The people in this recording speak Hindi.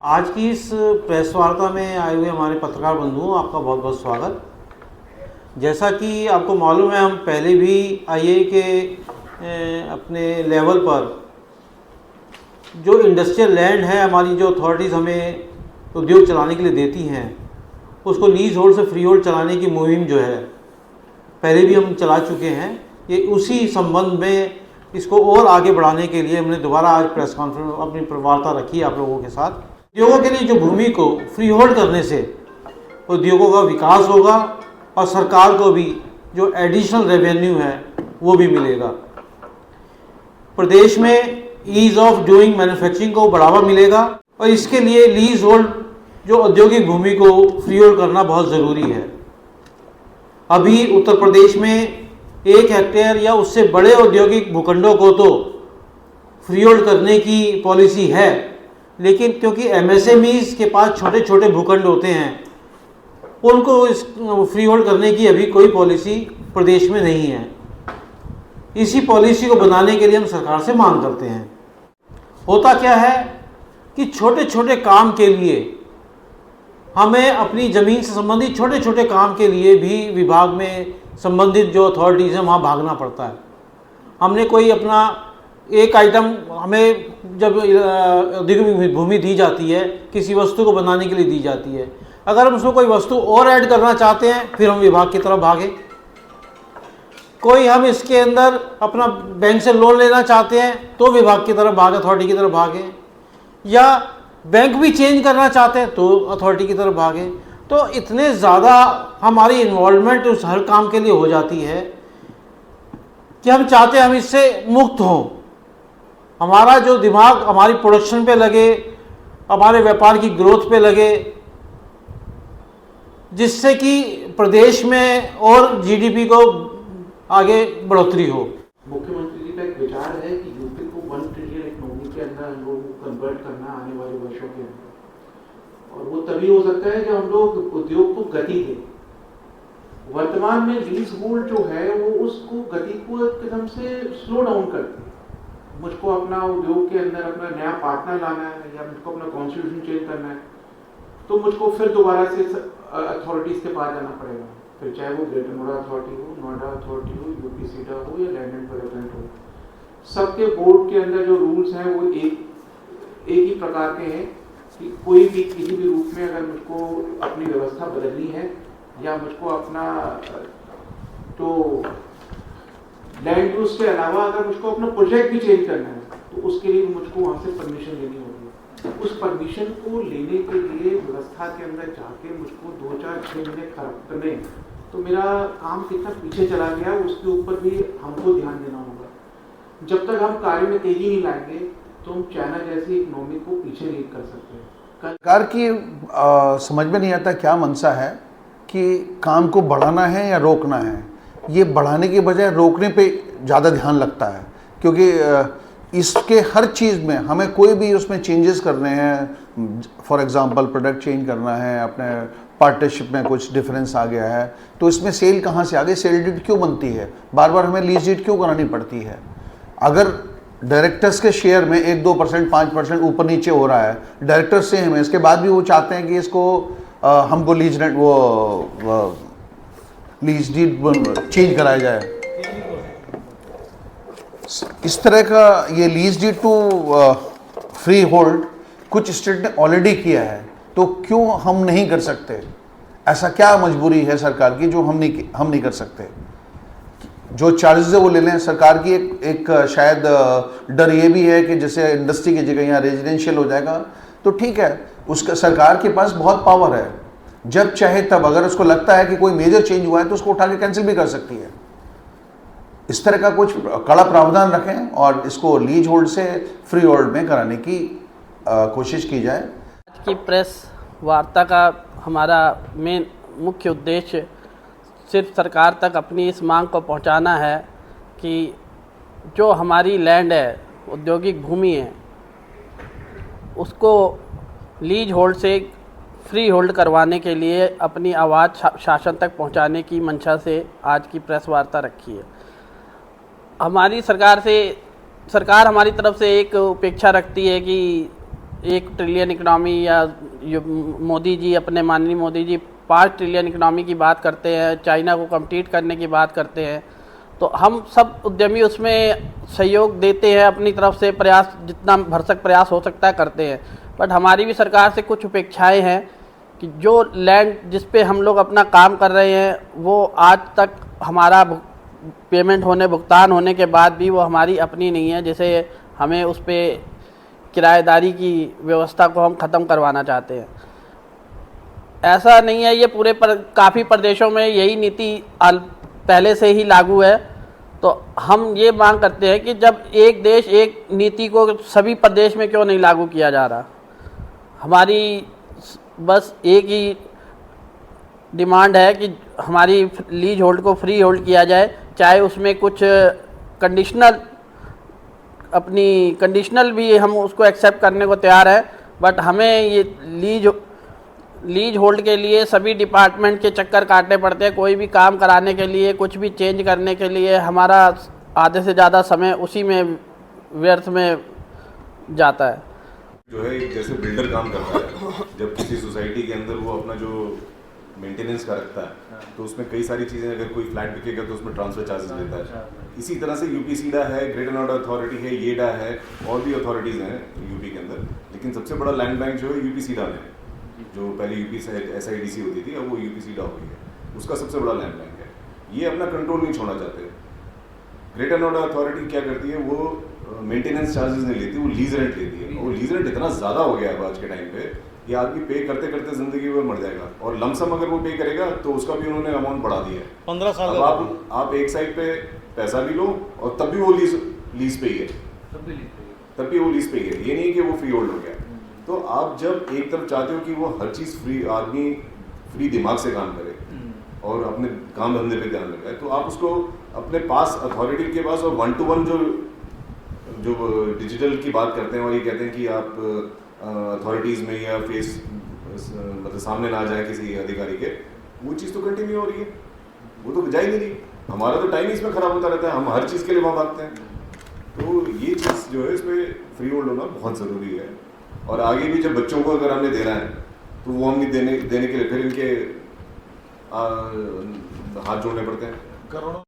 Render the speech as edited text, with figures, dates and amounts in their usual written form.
आज की इस प्रेस वार्ता में आए हुए हमारे पत्रकार बंधुओं, आपका बहुत बहुत स्वागत। जैसा कि आपको मालूम है, हम पहले भी आईए के अपने लेवल पर जो इंडस्ट्रियल लैंड है, हमारी जो अथॉरिटीज़ हमें उद्योग चलाने के लिए देती हैं, उसको लीज होल्ड से फ्री होल्ड चलाने की मुहिम जो है पहले भी हम चला चुके हैं। ये उसी संबंध में इसको और आगे बढ़ाने के लिए हमने दोबारा आज प्रेस कॉन्फ्रेंस अपनी वार्ता रखी आप लोगों के साथ। उद्योगों के लिए जो भूमि को फ्री होल्ड करने से उद्योगों का विकास होगा और सरकार को भी जो एडिशनल रेवेन्यू है वो भी मिलेगा। प्रदेश में ईज ऑफ डूइंग मैन्युफैक्चरिंग को बढ़ावा मिलेगा और इसके लिए लीज होल्ड जो औद्योगिक भूमि को फ्री होल्ड करना बहुत ज़रूरी है। अभी उत्तर प्रदेश में 1 हेक्टेयर या उससे बड़े औद्योगिक भूखंडों को तो फ्री होल्ड करने की पॉलिसी है, लेकिन क्योंकि एमएसएमईज के पास छोटे छोटे भूखंड होते हैं, उनको इस फ्री होल्ड करने की अभी कोई पॉलिसी प्रदेश में नहीं है। इसी पॉलिसी को बनाने के लिए हम सरकार से मांग करते हैं। होता क्या है कि छोटे छोटे काम के लिए हमें अपनी ज़मीन से संबंधित छोटे छोटे काम के लिए भी विभाग में संबंधित जो अथॉरिटीज़ हैं वहाँ भागना पड़ता है। हमने कोई अपना एक आइटम, हमें जब औद्योगिक भूमि दी जाती है, किसी वस्तु को बनाने के लिए दी जाती है, अगर हम उसमें कोई वस्तु और ऐड करना चाहते हैं फिर हम विभाग की तरफ भागे। कोई हम इसके अंदर अपना बैंक से लोन लेना चाहते हैं तो विभाग की तरफ भागे, अथॉरिटी की तरफ भागे, या बैंक भी चेंज करना चाहते हैं तो अथॉरिटी की तरफ भागे। तो इतने ज़्यादा हमारी इन्वॉल्वमेंट उस हर काम के लिए हो जाती है कि हम चाहते हैं हम इससे मुक्त हों। हमारा जो दिमाग हमारी प्रोडक्शन पे लगे, हमारे व्यापार की ग्रोथ पे लगे, जिससे कि प्रदेश में और जीडीपी को आगे बढ़ोतरी हो। मुख्यमंत्री जी का एक विचार है कि यूपी को 1 ट्रिलियन इकोनॉमी के अंदर हम लोग कन्वर्ट करना आने वाले वर्षों के अंदर, और वो तभी हो सकता है कि हम लोग उद्योग को गति दें। वर्तमान में लीज होल्ड जो है वो उसको गति को एकदम से स्लो डाउन करती है। मुझको अपना उद्योग के अंदर अपना नया पार्टनर लाना है या मुझको अपना कॉन्स्टिट्यूशन चेंज करना है तो मुझको फिर दोबारा से अथॉरिटीज़ के पास जाना पड़ेगा, फिर चाहे वो ग्रेटर नोएडा अथॉरिटी हो, नोएडा अथॉरिटी हो, यूपी सीडा हो या लैंड एंड डेवलपमेंट हो। सबके बोर्ड के अंदर जो रूल्स हैं वो एक ही प्रकार के हैं कि कोई भी किसी भी रूप में अगर मुझको अपनी व्यवस्था बदलनी है या मुझको अपना तो लैंड यूज के अलावा अगर मुझको अपना प्रोजेक्ट भी चेंज करना है तो उसके लिए मुझको वहाँ से परमिशन लेनी होगी। उस परमिशन को लेने के लिए व्यवस्था के अंदर जाके मुझको 2-4-6 महीने खर्च करने, तो मेरा काम कितना पीछे चला गया उसके ऊपर भी हमको ध्यान देना होगा। जब तक हम कार्य में तेजी नहीं लाएंगे तो हम चाइना जैसी इकोनॉमी को पीछे नहीं कर सकते। सरकार की समझ में नहीं आता क्या मंशा है कि काम को बढ़ाना है या रोकना है। ये बढ़ाने के बजाय रोकने पे ज़्यादा ध्यान लगता है, क्योंकि इसके हर चीज़ में हमें कोई भी उसमें चेंजेस करने हैं। फॉर एग्जांपल प्रोडक्ट चेंज करना है, अपने पार्टनरशिप में कुछ डिफरेंस आ गया है तो इसमें सेल कहाँ से आ गई, सेल डीड क्यों बनती है, बार बार हमें लीज डीड क्यों करानी पड़ती है। अगर डायरेक्टर्स के शेयर में 1-2%, 5% ऊपर नीचे हो रहा है, डायरेक्टर्स से हमें इसके बाद भी वो चाहते हैं कि इसको हमको lease rent lease deed change कराया जाए। इस तरह का ये lease deed to freehold कुछ स्टेट ने ऑलरेडी किया है, तो क्यों हम नहीं कर सकते? ऐसा क्या मजबूरी है सरकार की जो हम नहीं कर सकते? जो चार्जेस है वो ले लें। सरकार की एक शायद डर ये भी है कि जैसे इंडस्ट्री की जगह यहाँ रेजिडेंशियल हो जाएगा तो ठीक है, उसका सरकार के पास बहुत पावर है, जब चाहे तब अगर उसको लगता है कि कोई मेजर चेंज हुआ है तो उसको उठा के कैंसिल भी कर सकती है। इस तरह का कुछ कड़ा प्रावधान रखें और इसको लीज होल्ड से फ्री होल्ड में कराने की कोशिश की जाए। आज की प्रेस वार्ता का हमारा मेन मुख्य उद्देश्य सिर्फ सरकार तक अपनी इस मांग को पहुंचाना है कि जो हमारी लैंड है, औद्योगिक भूमि है, उसको लीज होल्ड से फ्री होल्ड करवाने के लिए अपनी आवाज़ शासन तक पहुंचाने की मंशा से आज की प्रेस वार्ता रखी है। हमारी सरकार हमारी तरफ से एक अपेक्षा रखती है कि 1 ट्रिलियन इकनॉमी या मोदी जी, अपने माननीय मोदी जी 5 ट्रिलियन इकनॉमी की बात करते हैं, चाइना को कम्पीट करने की बात करते हैं, तो हम सब उद्यमी उसमें सहयोग देते हैं, अपनी तरफ से प्रयास जितना भरसक प्रयास हो सकता है करते हैं। बट हमारी भी सरकार से कुछ अपेक्षाएं हैं कि जो लैंड जिस पे हम लोग अपना काम कर रहे हैं वो आज तक हमारा पेमेंट होने, भुगतान होने के बाद भी वो हमारी अपनी नहीं है, जैसे हमें उस पर किराएदारी की व्यवस्था को हम ख़त्म करवाना चाहते हैं। ऐसा नहीं है, ये पूरे काफ़ी प्रदेशों में यही नीति पहले से ही लागू है। तो हम ये मांग करते हैं कि जब एक देश एक नीति को सभी प्रदेश में क्यों नहीं लागू किया जा रहा। हमारी बस एक ही डिमांड है कि हमारी लीज होल्ड को फ्री होल्ड किया जाए, चाहे उसमें कुछ कंडीशनल भी हम उसको एक्सेप्ट करने को तैयार है। बट हमें ये लीज होल्ड के लिए सभी डिपार्टमेंट के चक्कर काटने पड़ते हैं। कोई भी काम कराने के लिए, कुछ भी चेंज करने के लिए हमारा आधे से ज़्यादा समय उसी में व्यर्थ में जाता है। जो है एक जैसे बिल्डर काम करता है, जब किसी सोसाइटी के अंदर वो अपना जो मेंटेनेंस का रखता है तो उसमें कई सारी चीज़ें, अगर कोई फ्लैट बिकेगा तो उसमें ट्रांसफर चार्जेस लेता है। इसी तरह से यूपीसीडा है, ग्रेटर नोएडा अथॉरिटी है, येडा है, और भी अथॉरिटीज़ हैं यूपी के अंदर। लेकिन सबसे बड़ा लैंड बैंक जो है यूपीसीडा में है, जो पहले यूपी से SIDC होती थी, अब वो यूपीसीडा हो गई है। उसका सबसे बड़ा लैंड बैंक है। ये अपना कंट्रोल नहीं छोड़ना चाहते। ग्रेटर नोएडा अथॉरिटी क्या करती है, वो मेंटेनेंस चार्जेस नहीं लेती, वो लीज रेंट लेती है। वो लीज रेंट इतना ज़्यादा हो गया है आज के टाइम पे कि आदमी पे करते करते ज़िंदगी में मर जाएगा। और लमसम अगर वो पे करेगा तो उसका भी उन्होंने अमाउंट बढ़ा दिया है। 15 साल अब आप एक साइड पे पैसा भी लो और तब भी वो लीज पे ही है, तब भी वो लीज पे ही है। ये नहीं कि वो फ्री होल्ड हो गया। तो आप जब एक तरफ चाहते हो कि वो हर चीज़ फ्री, आदमी फ्री दिमाग से काम करे और अपने काम धंधे पे ध्यान लगाए, तो आप उसको अपने पास अथॉरिटी के पास और 1 to 1 जो डिजिटल की बात करते हैं और ये कहते हैं कि आप अथॉरिटीज़ में या मतलब सामने ना जाए किसी अधिकारी के, वो चीज़ तो कंटिन्यू हो रही है, वो तो जा ही नहीं रही। हमारा तो टाइम ही इसमें ख़राब होता रहता है, हम हर चीज़ के लिए वहाँ भागते हैं। तो ये चीज़ जो है इसमें फ्री होल्ड होना बहुत ज़रूरी है। और आगे भी जब बच्चों को अगर हमने देना है तो वो हमने देने के लिए फिर इनके हाथ जोड़ने पड़ते हैं। करोड़ों